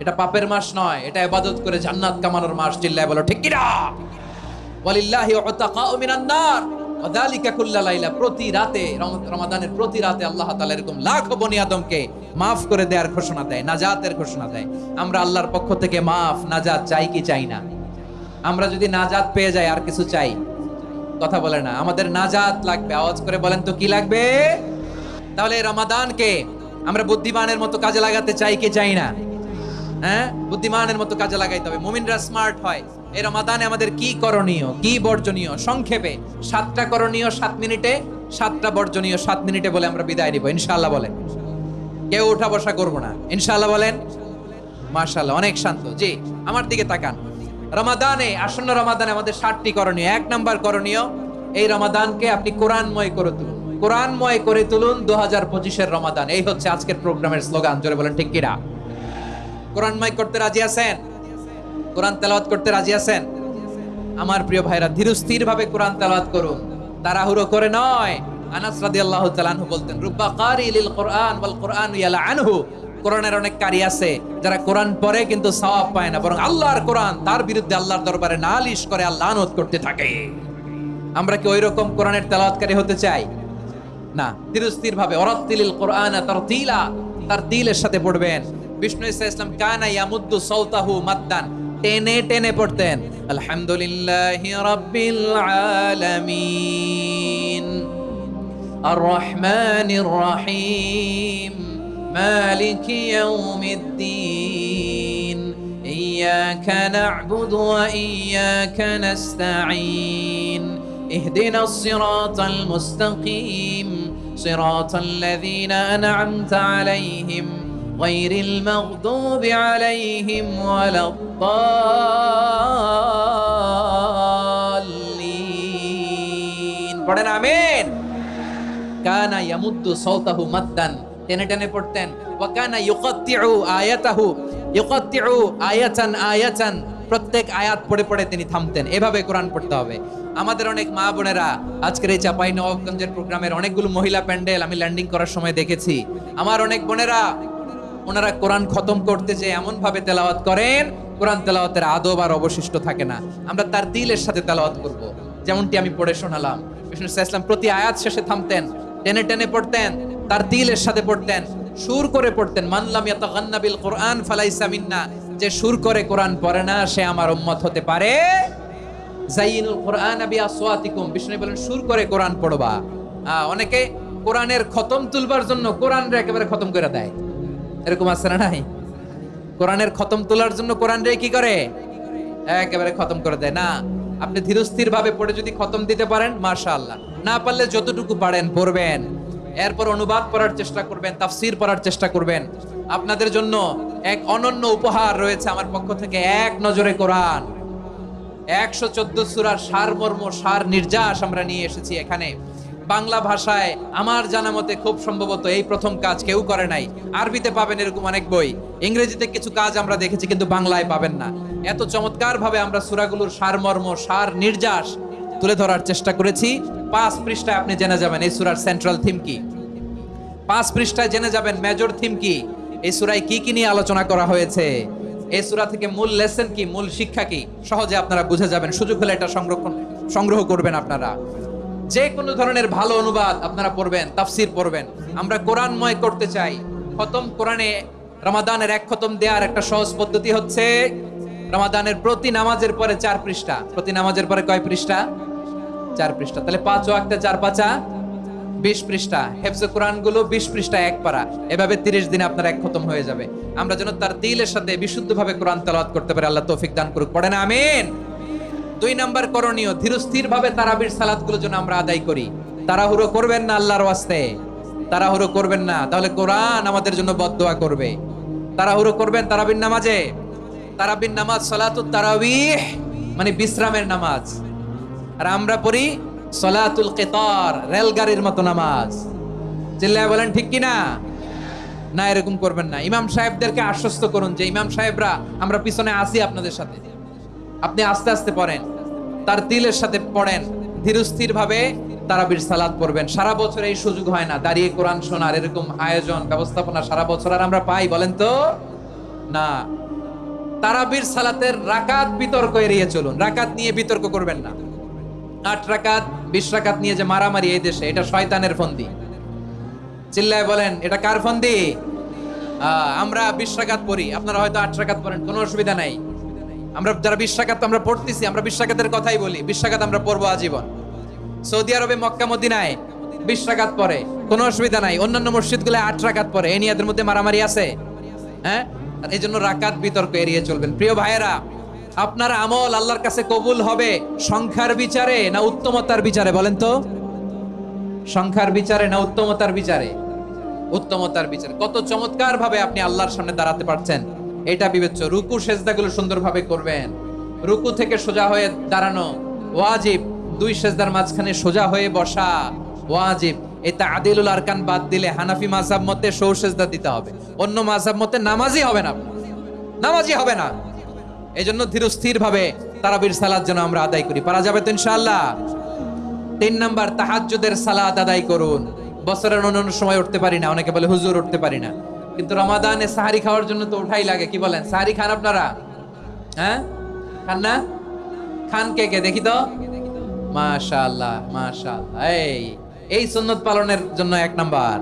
এটা পাপের মাস নয়, এটা ইবাদত করে জান্নাত কামানোর মাস। চিল্লায় বলো ঠিক কিনা? ওয়ালিল্লাহি উতাকাউ মিনান নার ওয়া যালিকা কুল্লা লাইলা, প্রতি রাতে, রমাদানের প্রতি রাতে আল্লাহ তাআলা এরকম লাখো বনি আদমকে maaf করে দেওয়ার ঘোষণা দেয়, নাজাতের ঘোষণা দেয়। আমরা আল্লাহর পক্ষ থেকে maaf, নাজাত চাই কি চাই না? আমরা যদি নাজাত পেয়ে যাই, আর কিছু চাই? কথা বলে না। আমাদের নাজাত লাগবে। আওয়াজ করে বলেন তো কি লাগবে? তাহলে রমাদানকে আমরা বুদ্ধিমানের মতো কাজে লাগাতে চাই কি চাই না? হ্যাঁ, বুদ্ধিমানের মতো কাজে লাগাইতে হবে। মুমিনরা স্মার্ট হয়। এই রমাদানে আমাদের কি করণীয়, কি বর্জনীয়, সংক্ষেপে 7টা করণীয় 7 মিনিটে, 7টা বর্জনীয় 7 মিনিটে বলে আমরা বিদায় নিব ইনশাআল্লাহ। বলেন, কেউ উঠা বসা করব না ইনশাআল্লাহ। বলেন মাশাআল্লাহ, অনেক শান্ত। জি, আমার দিকে তাকান। রমাদানে, আসন্ন রমাদানে আমাদের 7টি করণীয়। 1 নাম্বার করণীয়, এই রমাদানকে আপনি কোরআনময় করে তুলুন। কোরআনময় করে তুলুন 2025-এর রমাদান। এই হচ্ছে আজকের প্রোগ্রামের স্লোগান। জোরে বলেন ঠিক কিনা? কোরআনময় করতে রাজি আছেন? কোরআন তেলাওয়াত করতে রাজি আছেন? আমার প্রিয় ভাইরা, ধীরস্থির ভাবে কোরআন তেলাওয়াত করুন, তাড়াহুড়ো করে নয়। আনাস রাদিয়াল্লাহু তাআলা আনহু বলতেন, রুব্বা কারি লিল কোরআন ওয়াল কোরআনু ইয়ালআনহু, কোরআনের অনেক কারি আছে যারা কোরআন পড়ে কিন্তু সওয়াব পায় না, বরং আল্লাহর কোরআন তার বিরুদ্ধে আল্লাহর দরবারে নালিশ করে, আল্লাহ লানত করতে থাকে। আমরা কি ওইরকম কোরআনের তেলাওয়াতকারী হতে চাই? না। ধীরস্থির ভাবে, ওয়ারাত্তিলিল কোরআনা তারতিলা, তারতিলের সাথে পড়বেন। বিষ্ণু ইসলাম কানা ইয়ামুদ্দু সাওতাহু মাদ্দান, টেনে টেনে পড়তেন। আলহামদুলিল্লাহি রাব্বিল আলামিন আর রহমানির রহিম মালিকি ইয়াউমিদ্দিন ইয়্যাকা না'বুদু ওয়া ইয়্যাকা নাস্তাঈন ইহদিনাস সিরাতাল মুস্তাকিম সিরাতাল লাযীনা আন'আমতা আলাইহিম গায়রিল মাগদুবি আলাইহিম ওয়ালাদ-দাল্লিন। পড়েন আমিন। কানা ইয়ামুদ্দু সাওতাহু মাদ্দান, টেনে টেনে পড়তেন। ওয়া কানা ইউকাত্তিউ আয়াতাহু, ইউকাত্তিউ আয়াতান আয়াতান, প্রত্যেক আয়াত পড়ে পড়ে তিনি থামতেন। এভাবে কোরআন পড়তে হবে। আমাদের অনেক মা বোনেরা আজকের এই চাপাই নবাবগঞ্জের প্রোগ্রামের অনেকগুলো মহিলা প্যান্ডেল আমি ল্যান্ডিং করার সময় দেখেছি। আমার অনেক বোনেরা ওনারা কোরআন খতম করতে যে এমন ভাবে তেলাওয়াত করেন, কোরআন তেলাওয়াতের আদব আর অবশিষ্ট থাকে না। আমরা তার দিলের সাথে তেলাওয়াত করব, যেমনটি আমি পড়ে শোনালাম। বিষ্ণু ইসলাম প্রতি আয়াত শেষে থামতেন, টেনে টেনে পড়তেন, তার দিলের সাথে পড়তেন, সুর করে পড়তেন। মান লাম ইয়াতাগান্না বিল কুরআন ফালাইসা মিন্না, যে সুর করে কোরআন পড়ে না সে আমার উম্মত হতে পারে। যায়িনুল কুরআন বিআসওয়াতিকুম, বিষ্ণু বলেন সুর করে কোরআন পড়বা। অনেকে কোরআনের খতম তুলবার জন্য কোরআনরে একেবারে খতম করে দেয়, এরকম আছে না নাই? কোরআনের খতম তোলার জন্য কোরআনরে কি করে? একেবারে খতম করে দেয় না। আপনি ধীরস্থির ভাবে পড়ে যদি খতম দিতে পারেন মাশাআল্লাহ, না পারলে যতটুকু পারেন পড়বেন, এরপর অনুবাদ পড়ার চেষ্টা করবেন, তাফসীর পড়ার চেষ্টা করবেন। আপনাদের জন্য এক অনন্য উপহার রয়েছে আমার পক্ষ থেকে, এক নজরে কোরআন 114 সূরার সারমর্ম, সার নির্যাস আমরা নিয়ে এসেছি এখানে বাংলা ভাষায়। আমার জানা মতে খুব সম্ভবত এই প্রথম কাজ কেউ করে নাই। আরবিতে পাবেন এরকম অনেক বই, ইংরেজিতে কিছু কাজ আমরা দেখেছি, কিন্তু বাংলায় পাবেন না। এত চমৎকার ভাবে আমরা সূরাগুলোর সারমর্ম, সার নির্যাস তুলে ধরার চেষ্টা করেছি। 5 পৃষ্ঠায় আপনি জেনে যাবেন এই সূরার সেন্ট্রাল থিম কি, 5 পৃষ্ঠায় জেনে যাবেন মেজর থিম কি, এই সূরায় কি কি নিয়ে আলোচনা করা হয়েছে, এই সূরা থেকে মূল লেসন কি, মূল শিক্ষা কি, সহজে আপনারা বুঝে যাবেন। সুযোগ হলে এটা সংগ্রহ করবেন আপনারা। যে কোনো ধরনের ভালো অনুবাদ আপনারা পড়বেন, তাফসীর পড়বেন। আমরা কোরআনময় করতে চাই। খতম কোরআনে রমাদানের 1 খতম দেওয়ার একটা সহজ পদ্ধতি হচ্ছে রমাদানের প্রতি নামাজের পরে 4 পৃষ্ঠা। প্রতি নামাজের পরে কয় পৃষ্ঠা? 4 পৃষ্ঠা। তাহলে 5 ওয়াক্তে 4 পাঁচা 20 পৃষ্ঠা। হেফজে কোরআন গুলো 20 পৃষ্ঠা 1 পারা, এভাবে 30 দিনে আপনার 1 খতম হয়ে যাবে। আমরা যেন তার দিলের সাথে বিশুদ্ধভাবে কোরআন তেলাওয়াত করতে পারি, আল্লাহ তৌফিক দান করুক। পড়েন আমিন। 2 নাম্বার করণীয়, ধীরস্থির ভাবে তারাবির সালাতগুলো যেন আমরা আদায় করি। তাড়াহুড়ো করবেন না আল্লাহর ওয়াস্তে, তাড়াহুড়ো করবেন না, তাহলে কোরআন আমাদের জন্য বদদোয়া করবে। তাড়াহুড়ো করবেন তারাবির নামাজে। তারাবির নামাজ সালাতুত তারাবিহ মানে বিশ্রামের নামাজ, আর আমরা পড়ি সালাতুল কিতার, রেলগাড়ির মতো নামাজ। চিল্লায় বলেন ঠিক কিনা? না, এরকম করবেন না। ইমাম সাহেবদেরকে আশ্বস্ত করুন যে ইমাম সাহেবরা আমরা পিছনে আসি আপনাদের সাথে, আপনি আস্তে আস্তে পড়েন, তার দিলের সাথে পড়েন, ধীরস্থির ভাবে তারাবির সালাত পড়বেন। সারা বছর এই সুযোগ হয় না দাঁড়িয়ে কোরআন শোনার, এরকম আয়োজন ব্যবস্থাপনা সারা বছর আর আমরা পাই বলেন তো না। তারাবির সালাতের রাকাত বিতর্ক এড়িয়ে চলুন, রাকাত নিয়ে বিতর্ক করবেন না। 8 রাকাত 20 রাকাত নিয়ে যে মারামারি এই দেশে, এটা শয়তানের ফন্দি। চিল্লায় বলেন এটা কার ফন্দি? আমরা 20 রাকাত পড়ি, আপনারা হয়তো 8 রাকাত পড়েন, কোনো অসুবিধা নাই। আমরা যারা 20 রাকাত আমরা পড়তেছি, আমরা 20 রাকাতের কথাই বলি, 20 রাকাত আমরা পড়বো আজীবন। সৌদি আরবে মক্কা মদিনায় 20 রাকাত পড়ে, কোনো অসুবিধা নাই। অন্যান্য মসজিদগুলো 8 রাকাত পড়ে, এই নিয়ে এদের মধ্যে মারামারি আছে? হ্যাঁ, এই জন্য রাকাত বিতর্ক এড়িয়ে চলবেন। প্রিয় ভাইয়েরা, আপনার আমল আল্লাহর কাছে কবুল হবে সংখ্যার বিচারে না উত্তমতার বিচারে বলেন তো? সংখ্যার বিচারে না উত্তমতার বিচারে? উত্তমতার বিচারে। কত চমৎকার ভাবে আপনি আল্লাহর সামনে দাঁড়াতে পারছেন এটা বিবেচ্য। রুকু সেজদাগুলো সুন্দরভাবে করবেন। রুকু থেকে সোজা হয়ে দাঁড়ানো ওয়াজিব, 2 সেজদার মাঝখানে সোজা হয়ে বসা ওয়াজিব। এই তা'দিলুল আরকান বাদ দিলে হানাফি মাযহাব মতে সৌ সেজদা দিতে হবে, অন্য মাযহাব মতে নামাজই হবে না, নামাজই হবে না। এজন্য ধীরস্থির ভাবে তারাবির সালাত যেন আমরা আদায় করি। পারা যাবে তো ইনশাআল্লাহ? 3 নাম্বার, তাহাজ্জুদের সালাত আদায় করুন। বছরের অন্যান্য সময় উঠতে পারি না, অনেকে বলে হুজুর উঠতে পারি না, কিন্তু রমাদানে সাহারি খাওয়ার জন্য তো উঠাই লাগে। কি বলেন, সাহারি খান আপনারা? হ্যাঁ, খান না? খান কে কে দেখি তো? মাশাআল্লাহ মাশাআল্লাহ। এই সুন্নত পালনের জন্য 1 নাম্বার।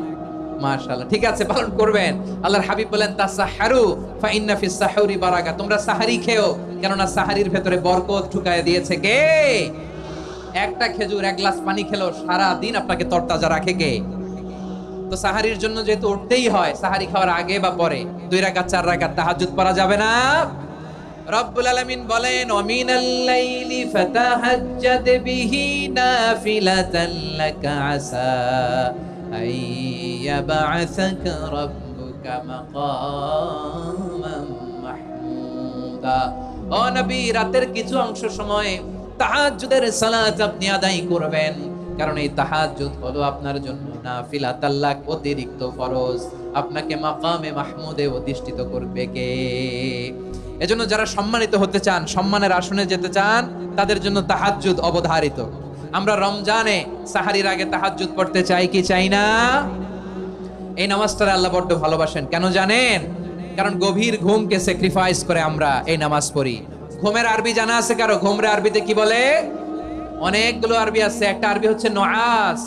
মাশাআল্লাহ, ঠিক আছে, পালন করবেন। আল্লাহর হাবিব বলেন তাসাহহারু ফা ইন্না ফিস সাহুরি বারাকা, তোমরা সাহারি খেও, কেননা সাহারির ভেতরে বরকত ঢুকায় দিয়েছে কে? একটা খেজুর, 1 গ্লাস পানি খেলো সারা দিন আপনাকে তরতাজা রাখে কে? তো সাহারির জন্য যেহেতু উঠতেই হয়, সাহারি খাওয়ার আগে বা পরে 2 রাকাত 4 রাকাত তাহাজ্জুদ পড়া যাবে না? রব্বুল আলামিন বলেন ওয়ামিনাল লাইলি ফাতাহাজ্জাদ বিহি নাফিলাতান লাকা আসা আইয়াবআসাকা রাব্বুকা রাব্বুকা মাকামান মাহমুদা। ও নবী, রাতের কিছু অংশ সময় তাহাজ্জুদের সালাত আপনি আদায় করবেন, কারণ এই তাহাজ্জুদ হলো আপনার জন্য নাফিলা, তাল্লাক অতিরিক্ত ফরজ। আপনাকে মাকামে মাহমুদে অধিষ্ঠিত করবে কে? এজন্য যারা সম্মানিত হতে চান, সম্মানের আসনে যেতে চান, তাদের জন্য তাহাজ্জুদ অবধারিত। আমরা রমজানে সাহারির আগে তাহাজ্জুদ পড়তে চাই কি চাই না? এই নামাজটা আল্লাহ বড্ড ভালোবাসেন। কেন জানেন? কারণ গভীর ঘুমকে স্যাক্রিফাইস করে আমরা এই নামাজ পড়ি। ঘুমের আরবি জানা আছে কারো? ঘুমরে আরবিতে কি বলে? অনেকগুলো আরবি আছে। একটা আরবি হচ্ছে নুআস,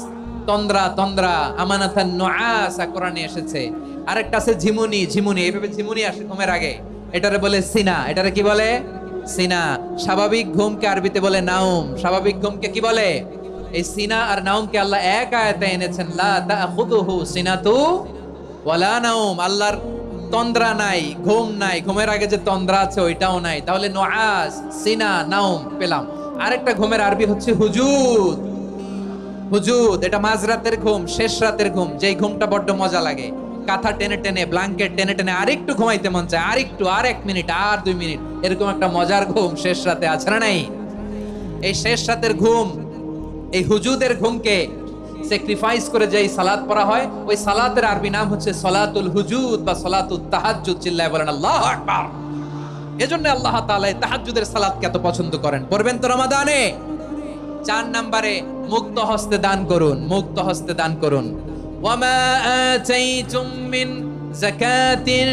তন্দ্রা, তন্দ্রা, আমানাতান নুআস কোরআনে এসেছে। আরেকটা আছে ঝিমুনি, ঝিমুনি, এইভাবে ঝিমুনি আসে ঘুমের আগে, এটারে বলে সিনা। এটারে কি বলে? সিনা। স্বাভাবিক ঘুমকে আরবিতে বলে নাউম। স্বাভাবিক ঘুমকে কি বলে? এই সিনা আর নাউমকে আল্লাহ এক আয়াতে এনেছেন, লা তাখুযুহু সিনাতু ওয়ালা নাউম। আল্লাহর তন্দ্রা নাই, ঘুম নাই। ঘুমের আগে যে তন্দ্রা আছে ওইটাও নাই। তাহলে নুআস, সিনা, নাউম পেলাম। আরেকটা ঘুমের আরবি হচ্ছে হুজুদ। হুজুদ এটা মাঝরাতের ঘুম, শেষ রাতের ঘুম, যেই ঘুমটা বড্ড মজা লাগে। কাঁথা টেনে টেনে, ব্ল্যাঙ্কেট টেনে টেনে আরেকটু ঘুমাইতে মন চায়, আরেকটু, আর 1 মিনিট, আর 2 মিনিট, এরকম একটা মজার ঘুম শেষ রাতে আছে না নাই? এই শেষ রাতের ঘুম, এই হুজুদের ঘুমকে স্যাক্রিফাইস করে যেই সালাত পড়া হয়, ওই সালাতের আরবি নাম হচ্ছে সালাতুল হুজুদ বা সালাতুত তাহাজ্জুদ। চিল্লায় বলেন আল্লাহু আকবার। এজন্য আল্লাহ তাআলা তাহাজ্জুদের সালাতকে এত পছন্দ করেন। পড়বেন তো রমাদানে। 4 নম্বরে মুক্ত হস্তে দান করুন, মুক্ত হস্তে দান করুন। ওয়ামা আতাইতুম মিন যাকাতিন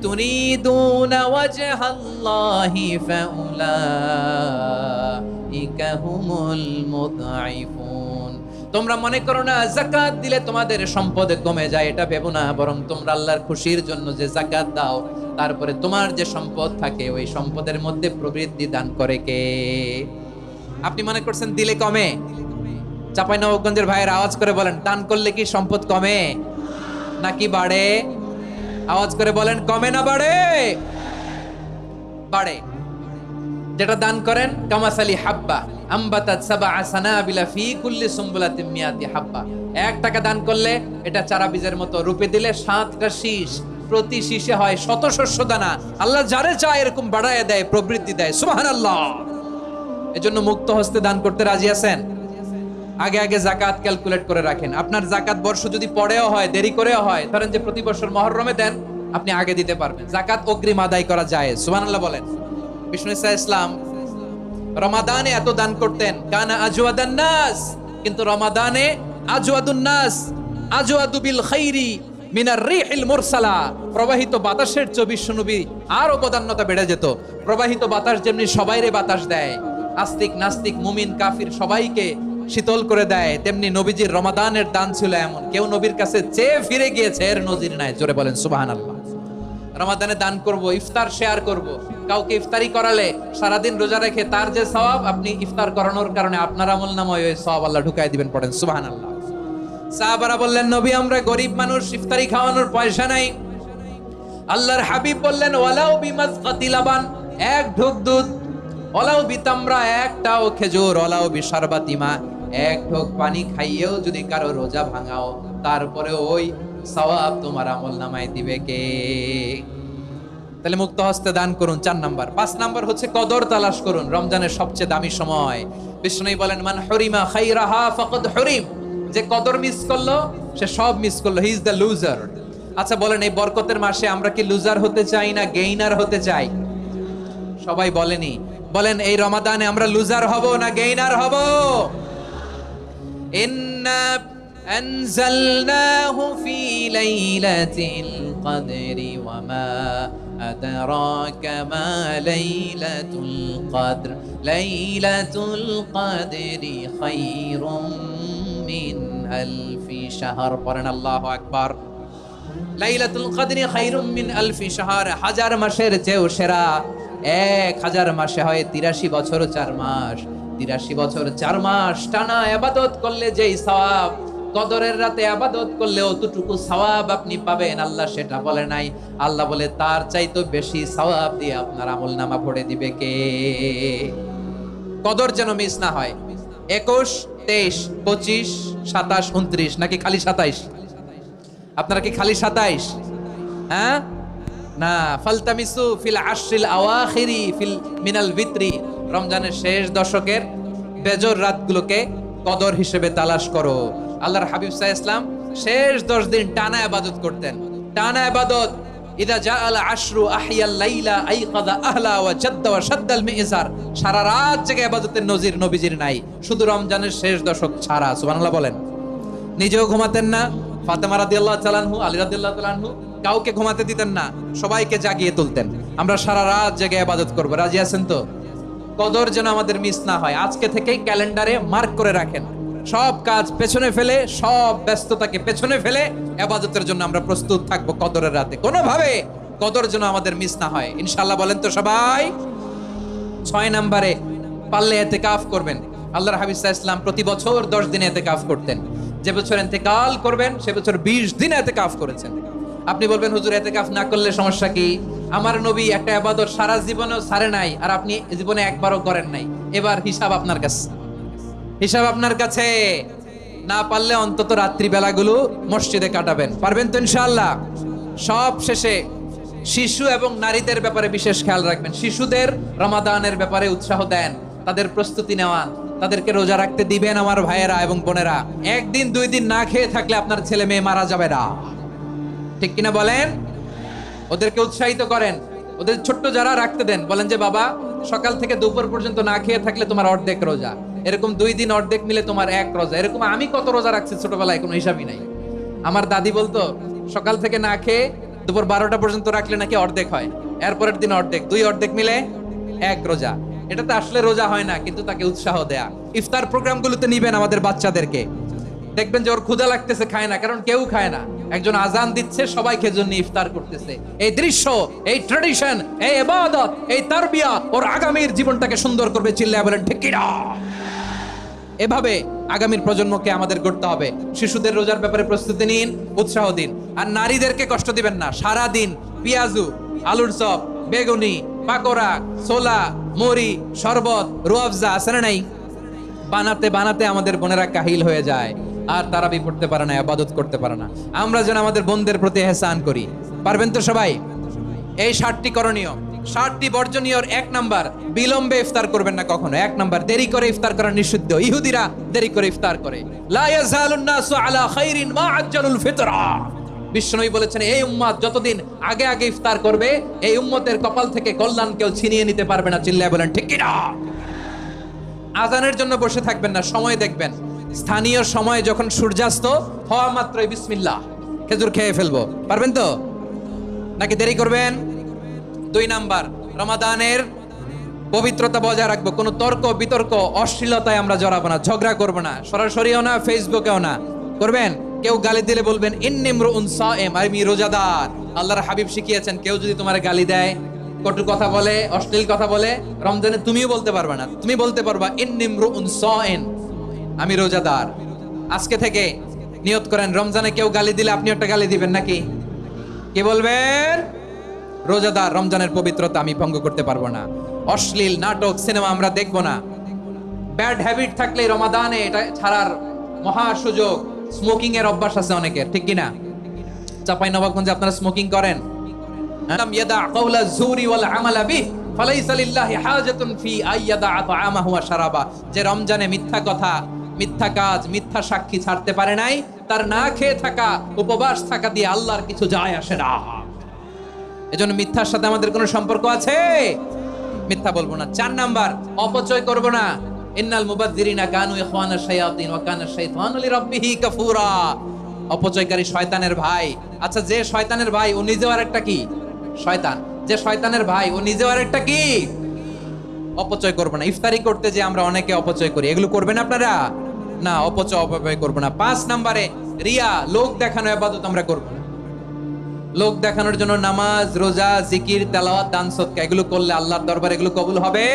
তুরিদুনা ওয়াজহাল্লাহি ফাউলাইকা হুমুল মুদঈফুন। তোমরা মনে করো না যাকাত দিলে তোমাদের সম্পদ কমে যায়, এটা ভেবো না। বরং তোমরা আল্লাহর খুশির জন্য যে যাকাত দাও, তারপরে তোমার যে সম্পদ থাকে ওই সম্পদের মধ্যে প্রবৃদ্ধি দান করে কে? আপনি মনে করছেন দিলে কমে? চাঁপাইনবাবগঞ্জের ভাইয়ের আওয়াজ করে বলেন, দান করলে কি সম্পদ কমে নাকি বাড়ে? আওয়াজ করে বলেন, কমে না বাড়ে? বাড়ে। যেটা দান করেন, কামাসালি হাব্বা আম্বাতাত সাবআ সানাবিলা ফি কুল্লি সুমবুলাতিন মিয়াতি হাব্বা। 1 টাকা দান করলে এটা চারা বীজের মতো, রূপে দিলে 7টা শীষ, প্রতি শীষে হয় 100 শস্য দানা। আল্লাহ যারে চায় এরকম বাড়ায় দেয়, প্রবৃদ্ধি দেয়। সুবহানাল্লাহ। এজন্য মুক্ত হস্তে দান করতে রাজি আছেন? আগে আগে যাকাত ক্যালকুলেট করে রাখেন। আপনার যাকাত বর্ষ যদি পরেও হয়, দেরি করেও হয়, ধরেন যে প্রতি বছর মুহররমে দেন, আপনি আগে দিতে পারবেন। যাকাত অগ্রিম আদায় করা যায়। সুবহানাল্লাহ বলেন। বিষ্ণু ইসা ইসলাম রমাদানে এত দান করতেন, কানা আজওয়াদান নাস, কিন্তু রমাদানে আজওয়াদুন নাস আজওয়াদু বিল খাইরি মিনার রিহিল মুরসালা। প্রবাহিত বাতাসের চেয়ে বিশ্বনবী আরো বদান্যতা বেড়ে যেত। প্রবাহিত বাতাস যেমনি সবাইরে বাতাস দেয়, আস্তিক নাস্তিক মুমিন কাফির সবাইকে শীতল করে দেয়, তেমনি নবীজির রমাদানের দান ছিল এমন, কেউ নবীর কাছে চেয়ে ফিরে গিয়েছে এর নজির নাই। জোরে বলেন সুবহানাল্লাহ। রমাদানে দান করব, ইফতার শেয়ার করব। কাউকে ইফতারি করালে সারাদিন রোজা রেখে তার যে সওয়াব, আপনি ইফতার করানোর কারণে আপনার আমলনামায় ওই সওয়াব আল্লাহ ঢুকাই দিবেন। পড়েন সুবহানাল্লাহ। সাহাবারা বললেন, নবী আমরা গরিব মানুষ, ইফতারি খাওয়ানোর পয়সা নাই। আল্লাহর হাবিব বললেন, ওয়ালাউ বিমাজকাতি লাবান, 1 ঢোক দুধ, ওয়ালাউ বিতামরা, 1টাও খেজুর, ওয়ালাউ বিশারবাতি মা, 1 ঢোক পানি খাইয়েও যদি কারো রোজা ভাঙাও, তারপরে ওই সওয়াব তোমার আমলনামায় দিবে কে? তাহলে মুক্ত হস্তে দান করুন 4 নাম্বার। 5 নাম্বার হচ্ছে কদর তালাশ করুন। রমজানের সবচেয়ে দামি সময়। বিষ্ণু বলেন, মান হুরিমা খাইরাহা ফাকাদ হুরিম। যে কদর মিস করলো সে সব মিস করলো, হি ইজ দ্য লুজার। আচ্ছা বলেন, এই বরকতের মাসে আমরা কি লুজার হতে চাই না গেইনার হতে চাই? সবাই বলেনি। বলেন, এই রমাদানে আমরা লুজার হব না গেইনার হব? ইন্না আনজালনাহু ফি লাইলাতিল কদরি ওয়া মা আদরাকা মা লাইলাতুল কদর লাইলাতুল কদরি খায়রুম মিন আলফি শাহর। পড়েন আল্লাহু আকবার। লাইলাতুল কদরি খায়রুম মিন আলফি শাহর, 1000 মাসের চেয়েও সেরা। 1000 মাসে হয় 83 বছর 4 মাস। 83 বছর 4 মাস টানা ইবাদত করলে যেই সওয়াব, কদরের রাতে ইবাদত করলে অতটুকু সওয়াব আপনি পাবেন। আল্লাহ সেটা বলে নাই। আল্লাহ বলে তার চাইতে বেশি সওয়াব দিয়ে আপনার আমলনামা ভরে দিবে কে? কদর যেন মিস না হয়। 21, 23, 25, 27, 29 নাকি খালি 27? আপনারা কি খালি 27? হ্যাঁ না, ফালতামিসু ফিল আশরিল আওয়াখিরি ফিল মিনাল ভিতরি, রমজানের শেষ দশকের বেজর রাতগুলোকে কদর হিসেবে তালাশ করো। আল্লাহর হাবিব সাল্লাল্লাহু আলাইহি ওয়াসাল্লাম শেষ 10 দিন টানা ইবাদত করতেন, টানা ইবাদত। ইদা জাআল আশরু আহিয়াল লাইলা আইকাদা আহলা ওয়া জাদ্দা ওয়া শাদ্দাল মিজার, সারা রাত জেগে ইবাদতের নজির নবীজির নাই, শুধু রমজানের শেষ দশক ছাড়া। সুবহানাল্লাহ বলেন। নিজেও ঘুমাতেন না, ফাতেমা রাদিয়াল্লাহু তাআলা আনহু, আলী রাদিয়াল্লাহু তাআলা আনহু কাউকে ঘুমাতে দিতেন না, সবাইকে জাগিয়ে তুলতেন। আমরা সারা রাত জেগে ইবাদত করব, রাজি আছেন তো? কদর যেন আমাদের মিস না হয়, আজকে থেকেই ক্যালেন্ডারে মার্ক করে রাখেন। সব কাজ পেছনে ফেলে, সব ব্যস্ততাকে পেছনে ফেলে ইবাদতের জন্য আমরা প্রস্তুত থাকবো কদরের রাতে। কোনোভাবে কদর যেন আমাদের মিস না হয়, ইনশাআল্লাহ বলেন তো সবাই। 6 নম্বরে পারলে ইতিকাফ করবেন। আল্লাহর হাবিব সাল্লাল্লাহু আলাইহি ওয়াসাল্লাম প্রতি বছর 10 দিন ইতিকাফ করতেন। যে বছর ইন্তেকাল করবেন সে বছর 20 দিন ইতিকাফ করেছেন। আপনি বলবেন হুজুর ইতিকাফ না করলে সমস্যা কি? আমার নবী একটা ইবাদত সারা জীবনেও ছাড়ে নাই, আর আপনি জীবনে একবারও করেন নাই। এবার হিসাব আপনার কাছে, হিসাব আপনার কাছে। না পারলে অন্তত রাত্রি বেলাগুলো মসজিদে কাটাবেন, পারবেন তো ইনশাআল্লাহ? সব শেষে শিশু এবং নারীদের ব্যাপারে বিশেষ খেয়াল রাখবেন। শিশুদের রমাদানের ব্যাপারে উৎসাহ দেন, তাদের প্রস্তুতি নেওয়ান, তাদেরকে রোজা রাখতে দিবেন আমার ভাইয়েরা এবং বোনেরা। 1 দিন 2 দিন না খেয়ে থাকলে আপনার ছেলে মেয়ে মারা যাবে না, ঠিক কিনা বলেন? ওদেরকে উৎসাহিত করেন, ওদের ছোট্ট যারা রাখতে দেন, বলেন যে বাবা সকাল থেকে দুপুর পর্যন্ত না খেয়ে থাকলে তোমার অর্ধেক রোজা, এরকম 2 দিন অর্ধেক মিলে তোমার 1 রোজা। এরকম আমি কত রোজা রাখছি ছোটবেলায় কোনো হিসাবই নাই। আমার দাদি বলতো সকাল থেকে না খেয়ে দুপুর 12টা পর্যন্ত রাখলে নাকি অর্ধেক হয়, এরপরের দিন অর্ধেক, 2 অর্ধেক মিলে 1 রোজা। এটা তো আসলে রোজা হয় না, কিন্তু তাকে উৎসাহ দেয়া। ইফতার প্রোগ্রামগুলোতে নিবেন আমাদের বাচ্চাদেরকে, দেখবেন যে ওর ক্ষুধা লাগতেছে, খায় না, কারণ কেউ খায় না। একজন আজান দিচ্ছে, সবাই খেজুর নিয়ে ইফতার করতেছে। এই দৃশ্য, এই ট্র্যাডিশন, এই ইবাদত, এই তারবিয়া ওর আগামীর জীবনটাকে সুন্দর করবে। চিল্লায়া বলেন ঠিক কি না? এভাবে আগামীর প্রজন্মকে আমাদের গড়তে হবে। শিশুদের রোজার ব্যাপারে প্রস্তুতি নিন, উৎসাহ দিন। আর নারীদেরকে কষ্ট দিবেন না। সারা দিন পেঁয়াজু, আলুর চপ, বেগুনি, পাকোড়া, ছোলা, মুড়ি, শরবত, রুয়াফজা আছে না নাই, বানাতে বানাতে আমাদের বোনেরা কাহিল হয়ে যায়, আর তারাবি পড়তে পারে না, ইবাদত করতে পারে না। আমরা যেন আমাদের বোনদের প্রতি ইহসান করি, পারবেন তো সবাই? এই 7টি করণীয়, 7টি বর্জনীয়। 1 নাম্বার, বিলম্বে ইফতার করবেন না কখনো। 1 নাম্বার, দেরি করে ইফতার করা নিষিদ্ধ। ইহুদিরা দেরি করে ইফতার করে। লা ইয়াজালুন নাসু আলা খাইরিন মা আজ্জালুল ফিতরা। বিশ্বনবী বলেছেন এই উম্মত যতদিন আগে আগে ইফতার করবে, এই উম্মতের কপাল থেকে কল্যাণ কেউ ছিনিয়ে নিতে পারবে না। চিল্লায়া বলেন ঠিক কি না? আজানের জন্য বসে থাকবেন না, সময় দেখবেন। স্থানীয় সময় যখন সূর্যাস্ত হওয়া মাত্রই বিসমিল্লাহ খেজুর খেয়ে ফেলবো, পারবেন তো? নাকি দেরি করবেন? 2 নাম্বার, রমাদানের পবিত্রতা বজায় রাখবো। কোনো তর্ক বিতর্ক অশ্লীলতায় আমরা জড়াবো না, ঝগড়া করবো না, সরাসরিও না, ফেসবুকেও না। করবেন? কেউ গালি দিলে বলবেন ইন্নিমরুউন সায়েম, আমি রোজাদার। আল্লাহর হাবিব শিখিয়েছেন কেউ যদি তোমার গালি দেয়, কটু কথা বলে, অশ্লীল কথা বলে, রমজানে তুমিও বলতে পারবে না। তুমি বলতে পারবা ইন্নিমরুউন সায়েম, আমি রোজাদার। আজকে থেকে নিয়ত করেন, রমজানে কেউ গালি দিলে আপনি একটা গালি দিবেন নাকি? কি বলবেন? রোজাদার, রমজানের পবিত্রতা আমি ভঙ্গ করতে পারবো না। অশ্লীল নাটক, সিনেমা আমরা দেখবো না। ব্যাড হ্যাবিট থাকলে রমাদানে এটা ছাড়ার মহা সুযোগ। স্মোকিং এর অভ্যাস আছে অনেকের, ঠিক কিনা? চাঁপাইনবাবগঞ্জে আপনারা স্মোকিং করেন? লাম ইয়াদা কাওলা যুরি ওয়াল আমালা বিহি ফালাইসা লিল্লাহি হাজাতুন ফি আইয়াদা তাআমাহু ওয়া শারাবা। যে রমজানে মিথ্যা কথা, মিথ্যা কাজ, মিথ্যা সাক্ষী ছাড়তে পারে নাই, তার না খেয়ে থাকা, উপবাস থাকা দিয়ে আল্লাহর কিছু যায় আসে না। এজন্য মিথ্যার সাথে আমাদের কোনো সম্পর্ক আছে? মিথ্যা বলবো না। 4 নাম্বার, অপচয় করব না। ইন্নাল মুবাযযিরিনা কানু ইখওয়ানাশ শায়াতিন ওয়া কানা শাইতানু লিরাব্বিহি কাফুরা। অপচয়কারী শয়তানের ভাই। আচ্ছা, যে শয়তানের ভাই ও নিজেও আরেকটা কি? শয়তান। যে শয়তানের ভাই ও নিজেও আরেকটা কি? অপচয় করব না। ইফতারি করতে যে আমরা অনেকে অপচয় করি, এগুলো করবেন আপনারা না। অপচয় করব না। 5 নম্বরে রিয়া, লোক দেখানো ইবাদত আমরা করব না। লোক দেখানোর জন্য নামাজ, রোজা, জিকির, তেলাওয়াত, দান, সদকা এগুলো করলে আল্লাহর দরবারে এগুলো কবুল হবে?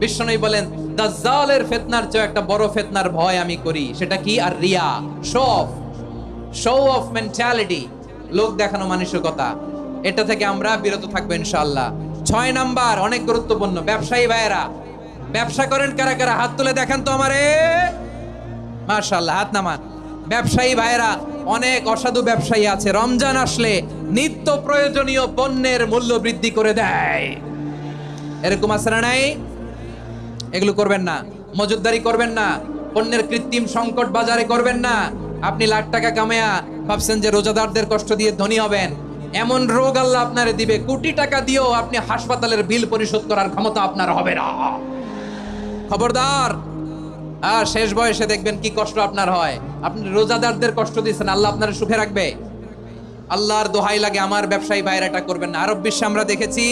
বিশ্বনবী বলেন দাজ্জালের ফিতনার চেয়ে একটা বড় ফিতনার ভয় আমি করি, সেটা কি? আর রিয়া, শো অফ মেন্টালিটি, লোক দেখানো মানসিকতা। এটা থেকে আমরা বিরত থাকবো ইনশাআল্লাহ। 6 নাম্বার, অনেক গুরুত্বপূর্ণ। ব্যবসায়ী ভাইয়েরা, ব্যবসা করেন কারা কারা? হাত তুলে দেখেন তো আমারে। মাশাআল্লাহ, হাত নামান। ব্যবসায়ী ভাইয়েরা, অনেক অসাধু ব্যবসায়ী আছে রমজান আসলে নিত্য প্রয়োজনীয় পণ্যের মূল্য বৃদ্ধি করে দেয়। এরকম আছে না নাই? এগুলো করবেন না, মজুতদারি করবেন না, পণ্যের কৃত্রিম সংকট বাজারে করবেন না। আপনি লাখ টাকা কামায়া ভাবছেন যে রোজাদারদের কষ্ট দিয়ে ধনী হবেন, এমন রোগ আল্লাহ আপনারে দিবে, কোটি টাকা দিয়েও আপনি হাসপাতালের বিল পরিশোধ করার ক্ষমতা আপনার হবে না। খবরদার। আর শেষ বয়সে দেখবেন কি কষ্ট আপনার হয়। আপনি রোজাদারদের কষ্ট দিচ্ছেন, আল্লাহ আপনার সুখে রাখবে? আল্লাহর দোহাই লাগে আমার ব্যবসায়ী ভাইরা এটা করবেন না। আরব বিশ্বে আমরা দেখেছি,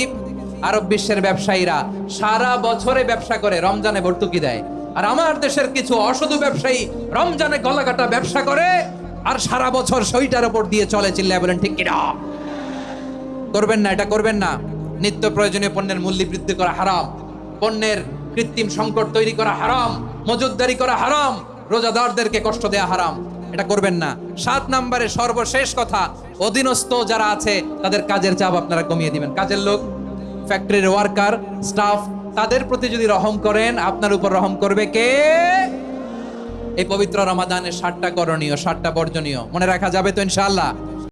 আরব বিশ্বের ব্যবসায়ীরা সারা বছরে ব্যবসা করে, রমজানে ভর্তুকি দেয়। আর আমার দেশের কিছু অসাধু ব্যবসায়ী রমজানে গলাকাটা ব্যবসা করে আর সারা বছর সইটার উপর দিয়ে চলে। চিল্লায় বলেন ঠিক কিনা? করবেন না, এটা করবেন না। নিত্য প্রয়োজনীয় পণ্যের মূল্য বৃদ্ধি করা হারাম, পণ্যের কৃত্রিম সংকট তৈরি করা হারাম, মজুতদারি করা হারাম, রোজাদারদেরকে কষ্ট দেয়া হারাম, এটা করবেন না। 7 নম্বরে সর্বশেষ কথা, অধীনস্থ যারা আছে তাদের কাজের চাপ আপনারা কমিয়ে দিবেন। কাজের লোক, ফ্যাক্টরির ওয়ার্কার, স্টাফ, তাদের প্রতি যদি রহম করেন, আপনার উপর রহম করবে কে? এই পবিত্র রমাদানের 7টা করণীয়, 7টা বর্জনীয় মনে রাখা যাবে তো ইনশাআল্লাহ?